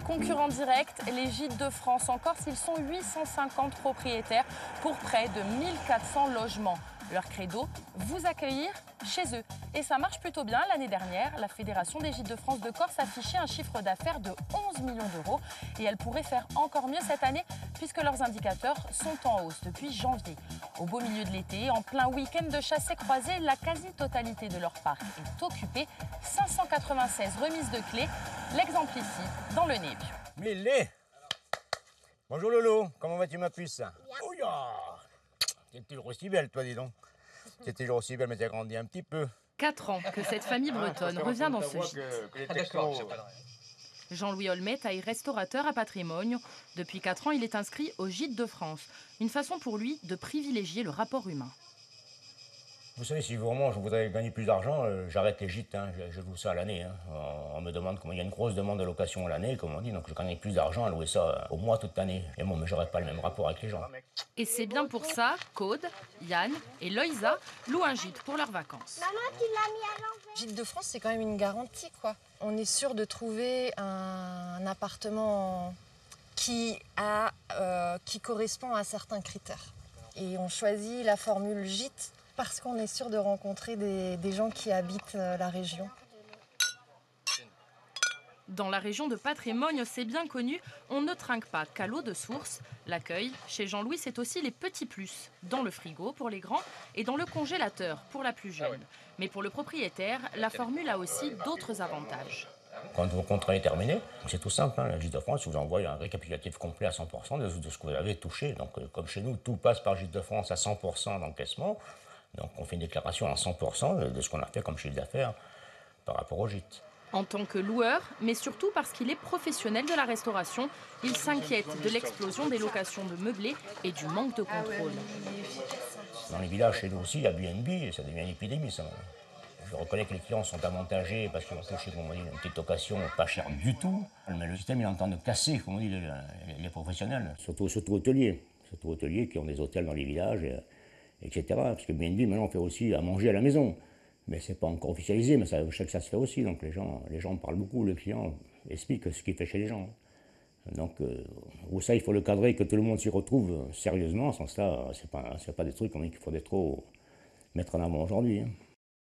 Concurrents directs, les Gîtes de France. En Corse, ils sont 850 propriétaires pour près de 1400 logements. Leur credo, vous accueillir chez eux. Et ça marche plutôt bien. L'année dernière, la Fédération des Gîtes de France de Corse affichait un chiffre d'affaires de 11 millions d'euros. Et elle pourrait faire encore mieux cette année puisque leurs indicateurs sont en hausse depuis janvier. Au beau milieu de l'été, en plein week-end de chassé croisé, la quasi-totalité de leur parc est occupée. 596 remises de clés, l'exemple ici, dans le Nebbio. Milly. Bonjour Lolo, comment vas-tu ma puce? Ouya. T'es toujours aussi belle toi, dis donc. T'es toujours aussi belle mais t'as grandi un petit peu. 4 ans que cette famille bretonne revient dans ce gîte. Jean-Louis Olmet est restaurateur à Patrimonio. Depuis 4 ans, il est inscrit au Gîte de France. Une façon pour lui de privilégier le rapport humain. Vous savez, si vraiment je voudrais gagner plus d'argent, j'arrête les gîtes, hein. Je loue ça à l'année. Hein. On me demande comment il y a une grosse demande de location à l'année, comme on dit, donc je gagne plus d'argent à louer ça au mois toute l'année. Et bon, mais j'aurais pas le même rapport avec les gens. Et c'est bien pour ça qu'Aude, Yann et Loïsa louent un gîte pour leurs vacances. Maman, tu l'as mis à l'envers. Gîte de France, c'est quand même une garantie, quoi. On est sûr de trouver un appartement qui correspond à certains critères. Et on choisit la formule gîte parce qu'on est sûr de rencontrer des gens qui habitent la région. Dans la région de Patrimonio, c'est bien connu, on ne trinque pas qu'à l'eau de source. L'accueil, chez Jean-Louis, c'est aussi les petits plus. Dans le frigo pour les grands et dans le congélateur pour la plus jeune. Mais pour le propriétaire, la formule a aussi d'autres avantages. Quand votre contrat est terminé, c'est tout simple. Hein, la Gîte de France vous envoie un récapitulatif complet à 100% de ce que vous avez touché. Donc, comme chez nous, tout passe par Gîte de France à 100% d'encaissement. Donc, on fait une déclaration à 100% de ce qu'on a fait comme chiffre d'affaires par rapport au gîte. En tant que loueur, mais surtout parce qu'il est professionnel de la restauration, il s'inquiète de l'explosion des locations de meublés et du manque de contrôle. Dans les villages, chez nous aussi, il y a BNB et ça devient une épidémie, ça. Je reconnais que les clients sont avantagés parce qu'ils vont toucher, comme on dit, une petite location pas chère du tout. Mais le système, il est en train de casser, comme on dit, les professionnels. Surtout hôteliers qui ont des hôtels dans les villages, etc. Parce que BNB, maintenant, on fait aussi à manger à la maison. Mais c'est pas encore officialisé, mais je sais que ça se fait aussi. Donc les gens parlent beaucoup, le client explique ce qu'il fait chez les gens. Donc ça, il faut le cadrer, que tout le monde s'y retrouve sérieusement. Sans ça, c'est pas des trucs qu'il faudrait trop mettre en avant aujourd'hui. Hein.